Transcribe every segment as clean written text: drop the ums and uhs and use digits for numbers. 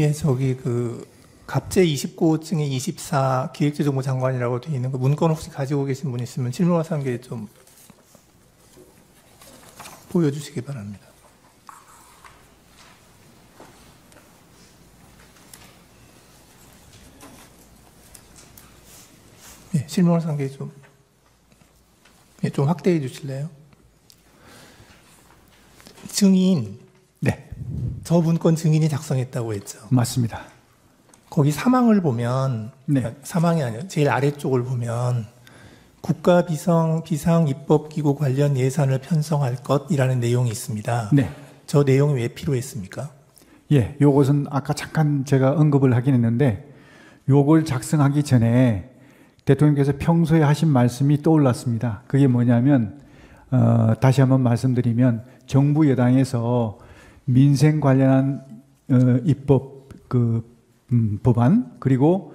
예, 저기 갑제 29호증에 24 기획재정부 장관이라고 되어 있는 그 문건 혹시 가지고 계신 분 있으면 실무화상 게 좀 보여주시기 바랍니다. 예, 실무화상 게 좀 확대해 주실래요? 증인. 네. 저 문건 증인이 작성했다고 했죠. 맞습니다. 거기 사망을 보면, 네. 사망이 아니에요. 제일 아래쪽을 보면 국가 비상 입법기구 관련 예산을 편성할 것이라는 내용이 있습니다. 네. 저 내용이 왜 필요했습니까? 예, 요것은 아까 잠깐 제가 언급을 하긴 했는데 요걸 작성하기 전에 대통령께서 평소에 하신 말씀이 떠올랐습니다. 그게 뭐냐면 다시 한번 말씀드리면 정부 여당에서 민생 관련한 입법 법안 그리고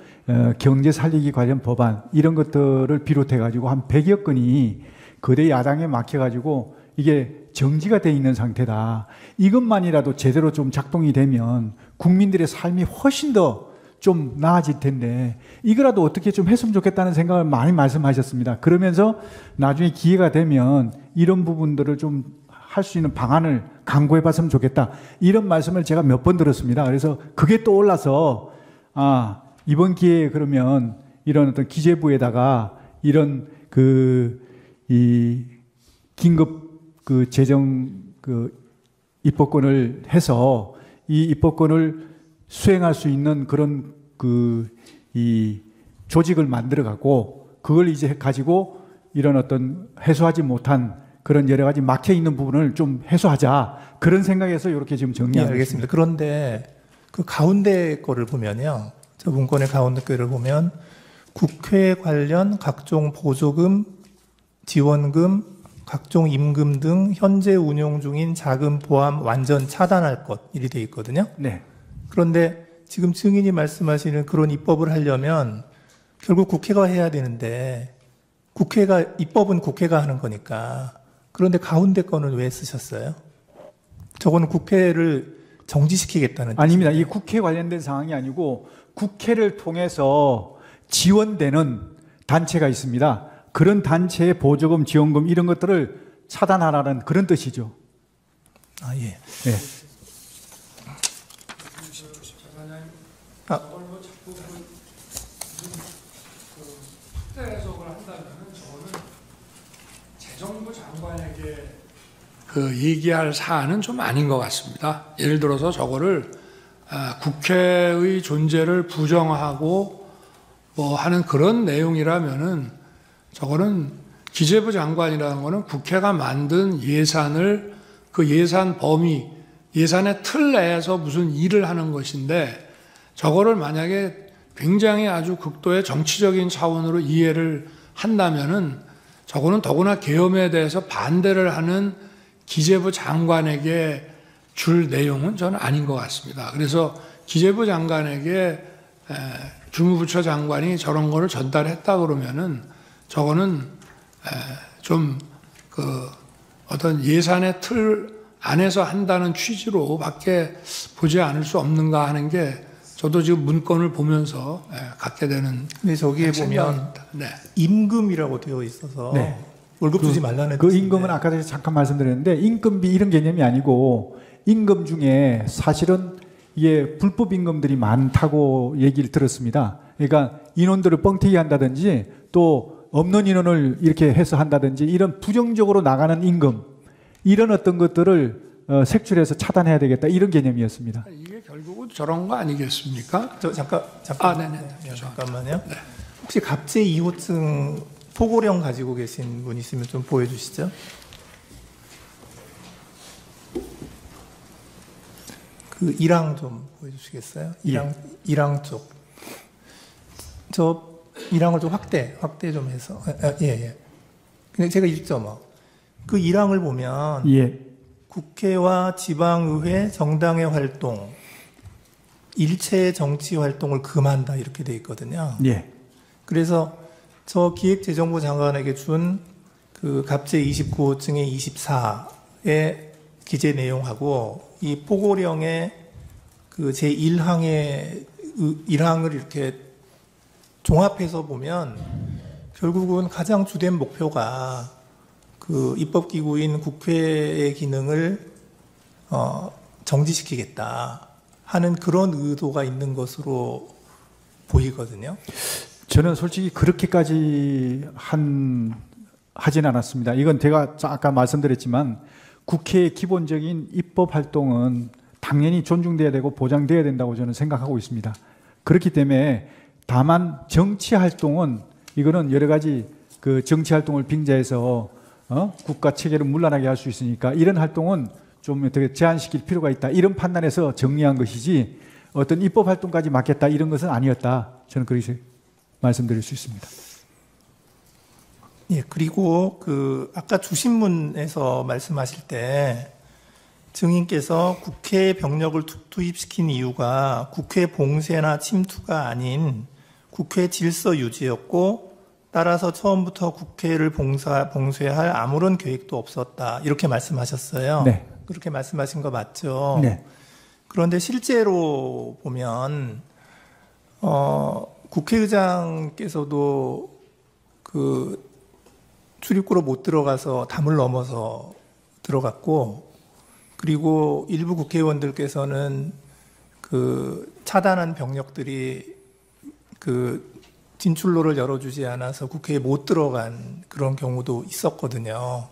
경제 살리기 관련 법안 이런 것들을 비롯해 가지고 한 100여 건이 거대 야당에 막혀 가지고 이게 정지가 돼 있는 상태다. 이것만이라도 제대로 좀 작동이 되면 국민들의 삶이 훨씬 더 좀 나아질 텐데 이거라도 어떻게 좀 했으면 좋겠다는 생각을 많이 말씀하셨습니다. 그러면서 나중에 기회가 되면 이런 부분들을 좀 할 수 있는 방안을 강구해 봤으면 좋겠다. 이런 말씀을 제가 몇 번 들었습니다. 그래서 그게 떠올라서 이번 기회에 그러면 이런 어떤 기재부에다가 이런 이 긴급 재정 입법권을 해서 이 입법권을 수행할 수 있는 그런 이 조직을 만들어 갖고 그걸 이제 가지고 이런 어떤 해소하지 못한 그런 여러 가지 막혀 있는 부분을 좀 해소하자. 그런 생각에서 이렇게 지금 정리하고 알겠습니다. 그런데 그 가운데 거를 보면요. 저 문건의 가운데 거를 보면 국회 관련 각종 보조금, 지원금, 각종 임금 등 현재 운용 중인 자금 포함 완전 차단할 것 이리 돼 있거든요. 네. 그런데 지금 증인이 말씀하시는 그런 입법을 하려면 결국 국회가 해야 되는데 입법은 국회가 하는 거니까 그런데 가운데 거는 왜 쓰셨어요? 저거는 국회를 정지시키겠다는 아닙니다. 이 국회 관련된 사항이 아니고 국회를 통해서 지원되는 단체가 있습니다. 그런 단체의 보조금, 지원금 이런 것들을 차단하라는 그런 뜻이죠. 예. 네. 해석을 한다면 저는 재정부 장관에게 얘기할 사안은 좀 아닌 것 같습니다. 예를 들어서 저거를 국회의 존재를 부정하고 뭐 하는 그런 내용이라면은 저거는 기재부 장관이라는 거는 국회가 만든 예산을 그 예산 범위, 예산의 틀 내에서 무슨 일을 하는 것인데 저거를 만약에 굉장히 아주 극도의 정치적인 차원으로 이해를 한다면은 저거는 더구나 계엄에 대해서 반대를 하는 기재부 장관에게 줄 내용은 저는 아닌 것 같습니다. 그래서 기재부 장관에게 주무부처 장관이 저런 거를 전달했다 그러면은 저거는 좀 어떤 예산의 틀 안에서 한다는 취지로밖에 보지 않을 수 없는가 하는 게 저도 지금 문건을 보면서 갖게 되는. 근데 저기에 보면 네. 임금이라고 되어 있어서 네. 월급 주지 말라는 그 임금은 아까 전에 잠깐 말씀드렸는데 임금비 이런 개념이 아니고 임금 중에 사실은 이게 불법 임금들이 많다고 얘기를 들었습니다. 그러니까 인원들을 뻥튀기 한다든지 또 없는 인원을 이렇게 해서 한다든지 이런 부정적으로 나가는 임금 이런 어떤 것들을 색출해서 차단해야 되겠다 이런 개념이었습니다. 이게 결국은 저런 거 아니겠습니까? 잠깐. 네네. 잠깐만요. 네. 혹시 갑제 2호증 포고령 가지고 계신 분 있으면 좀 보여주시죠. 그 1항 좀 보여주시겠어요? 1항 쪽. 저 1항을 좀 확대 좀 해서. 예. 근데 제가 1.5. 그 1항을 보면 국회와 지방의회, 정당의 활동, 일체 정치 활동을 금한다 이렇게 돼 있거든요. 예. 그래서 저 기획재정부 장관에게 준 그 갑제 29호증의 24의 기재 내용하고 이 포고령의 그 제1항의 1항을 이렇게 종합해서 보면 결국은 가장 주된 목표가 그 입법기구인 국회의 기능을 정지시키겠다 하는 그런 의도가 있는 것으로 보이거든요. 저는 솔직히 그렇게까지 하진 않았습니다. 이건 제가 아까 말씀드렸지만 국회의 기본적인 입법 활동은 당연히 존중돼야 되고 보장돼야 된다고 저는 생각하고 있습니다. 그렇기 때문에 다만 정치 활동은 이거는 여러 가지 그 정치 활동을 빙자해서 국가 체계를 문란하게 할 수 있으니까 이런 활동은 좀 어떻게 제한시킬 필요가 있다. 이런 판단에서 정리한 것이지 어떤 입법 활동까지 맡겠다 이런 것은 아니었다. 저는 그렇게 말씀드릴 수 있습니다. 예, 그리고 그 아까 주신문에서 말씀하실 때 증인께서 국회에 병력을 투입시킨 이유가 국회 봉쇄나 침투가 아닌 국회 질서 유지였고 따라서 처음부터 국회를 봉쇄할 아무런 계획도 없었다. 이렇게 말씀하셨어요. 네. 그렇게 말씀하신 거 맞죠? 네. 그런데 실제로 보면 국회의장께서도 그 출입구로 못 들어가서 담을 넘어서 들어갔고, 그리고 일부 국회의원들께서는 그 차단한 병력들이 그 진출로를 열어주지 않아서 국회에 못 들어간 그런 경우도 있었거든요.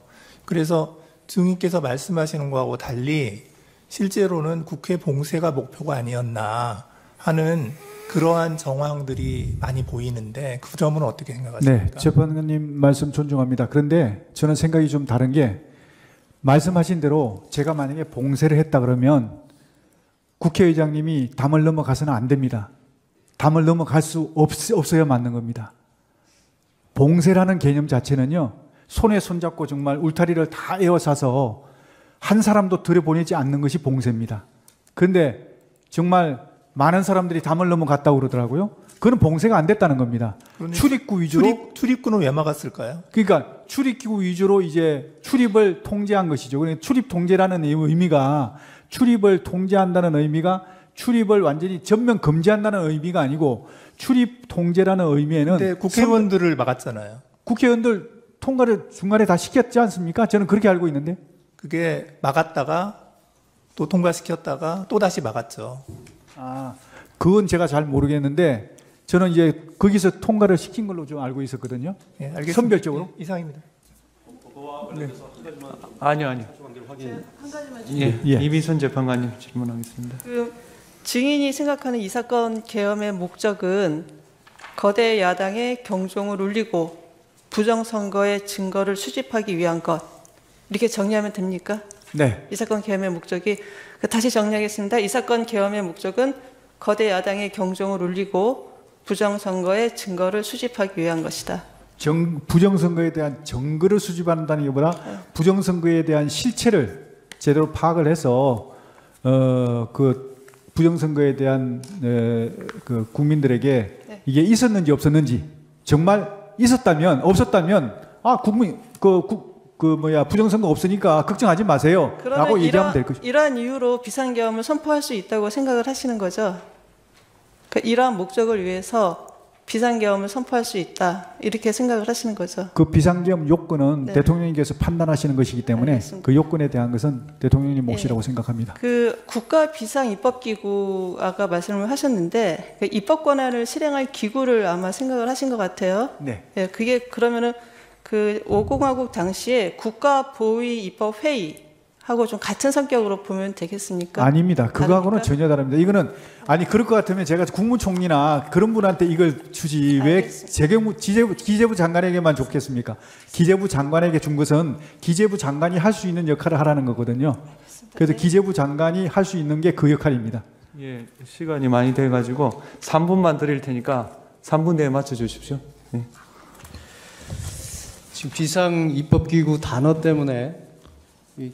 그래서 증인께서 말씀하시는 거하고 달리 실제로는 국회 봉쇄가 목표가 아니었나 하는 그러한 정황들이 많이 보이는데 그 점은 어떻게 생각하십니까? 네, 재판관님 말씀 존중합니다. 그런데 저는 생각이 좀 다른 게 말씀하신 대로 제가 만약에 봉쇄를 했다 그러면 국회의장님이 담을 넘어가서는 안 됩니다. 담을 넘어갈 수 없어야 맞는 겁니다. 봉쇄라는 개념 자체는요, 손에 손잡고 정말 울타리를 다 에워싸서 한 사람도 들여보내지 않는 것이 봉쇄입니다. 그런데 정말 많은 사람들이 담을 넘어갔다고 그러더라고요. 그건 봉쇄가 안 됐다는 겁니다. 출입구 위주로. 출입구는 왜 막았을까요? 그러니까 출입구 위주로 이제 출입을 통제한 것이죠. 그러니까 출입 통제라는 의미가 출입을 통제한다는 의미가 출입을 완전히 전면 금지한다는 의미가 아니고 출입 통제라는 의미에는 근데 국회의원들을 막았잖아요. 국회의원들 통과를 중간에 다 시켰지 않습니까? 저는 그렇게 알고 있는데. 그게 막았다가 또 통과시켰다가 또 다시 막았죠. 아, 그건 제가 잘 모르겠는데 저는 이제 거기서 통과를 시킨 걸로 좀 알고 있었거든요. 예, 알겠습니다. 선별적으로. 예, 이상입니다. 네. 아니요. 한 가지만 예, 예. 이비선 재판관님 질문하겠습니다. 그 증인이 생각하는 이 사건 계엄의 목적은 거대 야당의 경종을 울리고 부정선거의 증거를 수집하기 위한 것, 이렇게 정리하면 됩니까? 네. 이 사건 계엄의 목적이, 다시 정리하겠습니다. 이 사건 계엄의 목적은 거대 야당의 경종을 울리고 부정선거의 증거를 수집하기 위한 것이다. 부정선거에 대한 증거를 수집한다는 것보다 부정선거에 대한 실체를 제대로 파악을 해서 그 부정선거에 대한 그 국민들에게 네. 이게 있었는지 없었는지, 정말 있었다면 없었다면 국민 부정선거 없으니까 걱정하지 마세요라고 얘기하면 될 것이죠. 이러한 이유로 비상계엄을 선포할 수 있다고 생각을 하시는 거죠? 그러니까 이러한 목적을 위해서 비상계엄을 선포할 수 있다, 이렇게 생각을 하시는 거죠? 그 비상계엄 요건은 네. 대통령님께서 판단하시는 것이기 때문에 알겠습니다. 그 요건에 대한 것은 대통령님 몫이라고 생각합니다. 그 국가 비상 입법기구 아까 말씀을 하셨는데 그 입법 권한을 실행할 기구를 아마 생각을 하신 것 같아요. 네. 예, 그게 그러면은 그 5공화국 당시에 국가보위 입법회의하고 좀 같은 성격으로 보면 되겠습니까? 아닙니다. 그거하고는 다릅니까? 전혀 다릅니다. 이거는 그럴 것 같으면 제가 국무총리나 그런 분한테 이걸 주지 왜 기재부 장관에게만 줬겠습니까? 기재부 장관에게 준 것은 기재부 장관이 할 수 있는 역할을 하라는 거거든요. 그래서 기재부 장관이 할 수 있는 게 그 역할입니다. 예, 시간이 많이 돼가지고 3분만 드릴 테니까 3분 내에 맞춰 주십시오. 예. 지금 비상입법기구 단어 때문에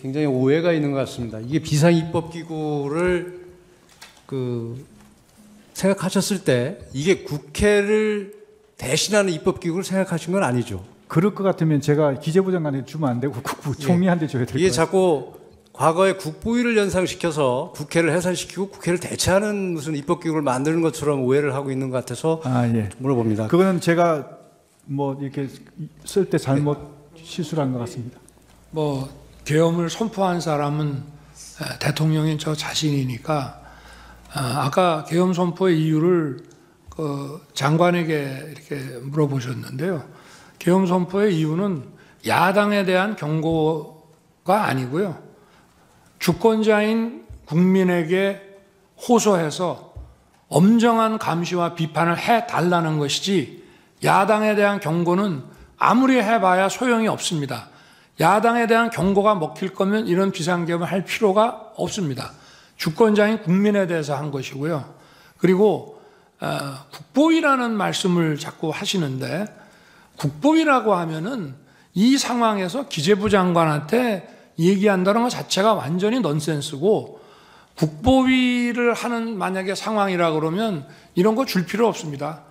굉장히 오해가 있는 것 같습니다. 이게 비상입법기구를 생각하셨을 때 이게 국회를 대신하는 입법기구를 생각하신 건 아니죠. 그럴 것 같으면 제가 기재부 장관에게 주면 안 되고 국무총리한테 줘야 될 이게 거예요. 자꾸 과거에 국보위를 연상시켜서 국회를 해산시키고 국회를 대체하는 무슨 입법기구를 만드는 것처럼 오해를 하고 있는 것 같아서 예. 물어봅니다. 그거는 제가 뭐 이렇게 쓸 때 잘못 실수를 한 것 같습니다. 뭐 계엄을 선포한 사람은 대통령인 저 자신이니까 아까 계엄 선포의 이유를 그 장관에게 이렇게 물어보셨는데요. 계엄 선포의 이유는 야당에 대한 경고가 아니고요. 주권자인 국민에게 호소해서 엄정한 감시와 비판을 해달라는 것이지 야당에 대한 경고는 아무리 해봐야 소용이 없습니다. 야당에 대한 경고가 먹힐 거면 이런 비상계엄을 할 필요가 없습니다. 주권자인 국민에 대해서 한 것이고요. 그리고 국보위라는 말씀을 자꾸 하시는데 국보위라고 하면은 이 상황에서 기재부 장관한테 얘기한다는 것 자체가 완전히 넌센스고 국보위를 하는 만약에 상황이라 그러면 이런 거 줄 필요 없습니다.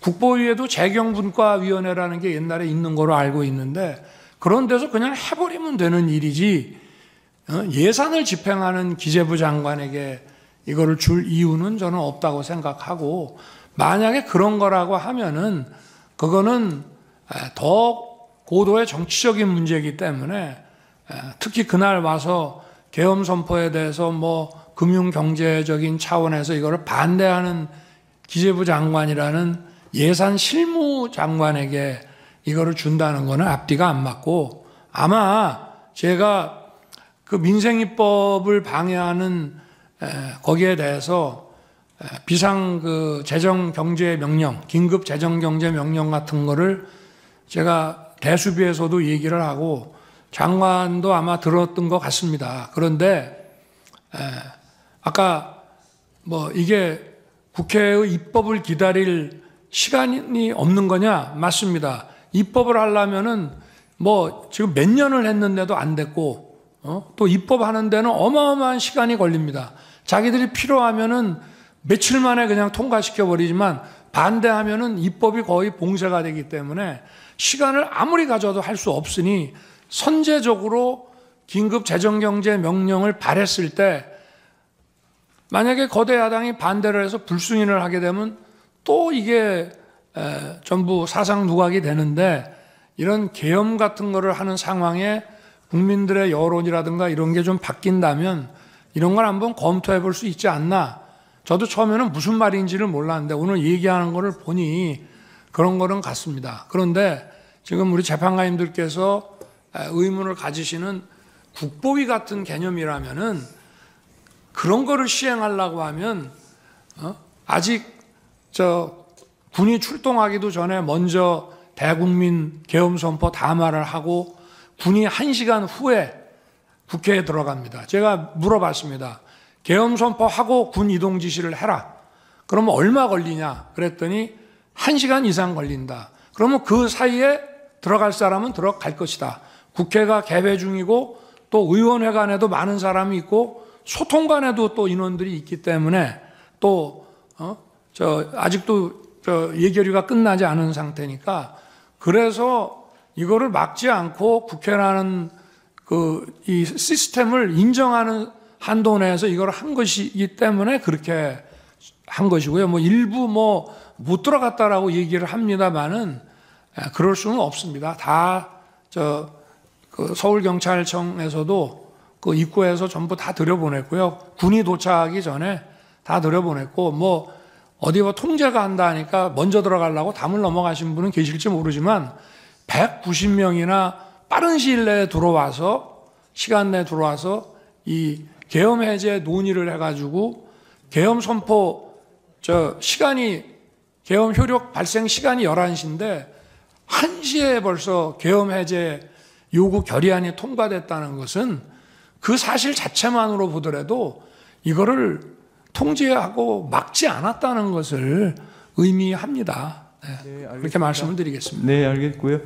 국보위에도 재경분과위원회라는 게 옛날에 있는 거로 알고 있는데 그런 데서 그냥 해버리면 되는 일이지 예산을 집행하는 기재부 장관에게 이거를 줄 이유는 저는 없다고 생각하고 만약에 그런 거라고 하면은 그거는 더 고도의 정치적인 문제이기 때문에 특히 그날 와서 계엄 선포에 대해서 뭐 금융 경제적인 차원에서 이거를 반대하는 기재부 장관이라는 예산 실무 장관에게 이거를 준다는 거는 앞뒤가 안 맞고 아마 제가 그 민생입법을 방해하는 거기에 대해서 비상 그 재정 경제 명령, 긴급 재정 경제 명령 같은 거를 제가 대수비에서도 얘기를 하고 장관도 아마 들었던 것 같습니다. 그런데 아까 뭐 이게 국회의 입법을 기다릴 시간이 없는 거냐? 맞습니다. 입법을 하려면은 뭐 지금 몇 년을 했는데도 안 됐고 또 입법하는 데는 어마어마한 시간이 걸립니다. 자기들이 필요하면은 며칠 만에 그냥 통과시켜 버리지만 반대하면은 입법이 거의 봉쇄가 되기 때문에 시간을 아무리 가져도 할 수 없으니 선제적으로 긴급 재정경제 명령을 발했을 때 만약에 거대 야당이 반대를 해서 불승인을 하게 되면 또 이게 전부 사상 누각이 되는데 이런 계엄 같은 거를 하는 상황에 국민들의 여론이라든가 이런 게 좀 바뀐다면 이런 걸 한번 검토해 볼 수 있지 않나. 저도 처음에는 무슨 말인지를 몰랐는데 오늘 얘기하는 거를 보니 그런 거는 같습니다. 그런데 지금 우리 재판관님들께서 의문을 가지시는 국보위 같은 개념이라면은 그런 거를 시행하려고 하면 아직 군이 출동하기도 전에 먼저 대국민 계엄 선포 담화를 하고 군이 1시간 후에 국회에 들어갑니다. 제가 물어봤습니다. 계엄 선포하고 군 이동 지시를 해라. 그러면 얼마 걸리냐? 그랬더니 1시간 이상 걸린다. 그러면 그 사이에 들어갈 사람은 들어갈 것이다. 국회가 개회 중이고 또 의원회관에도 많은 사람이 있고 소통관에도 또 인원들이 있기 때문에 또 아직도 예결위가 끝나지 않은 상태니까 그래서 이거를 막지 않고 국회라는 이 시스템을 인정하는 한도 내에서 이걸 한 것이기 때문에 그렇게 한 것이고요. 뭐 일부 못 들어갔다라고 얘기를 합니다만은 그럴 수는 없습니다. 다 서울경찰청에서도 그 입구에서 전부 다 들여보냈고요. 군이 도착하기 전에 다 들여보냈고 어디 통제가 한다 하니까 먼저 들어가려고 담을 넘어가신 분은 계실지 모르지만 190명이나 빠른 시일 내에 시간 내에 들어와서 이 계엄 해제 논의를 해가지고 계엄 선포 계엄 효력 발생 시간이 11시인데 1시에 벌써 계엄 해제 요구 결의안이 통과됐다는 것은 그 사실 자체만으로 보더라도 이거를 통제하고 막지 않았다는 것을 의미합니다. 네, 그렇게 말씀을 드리겠습니다. 네, 알겠고요.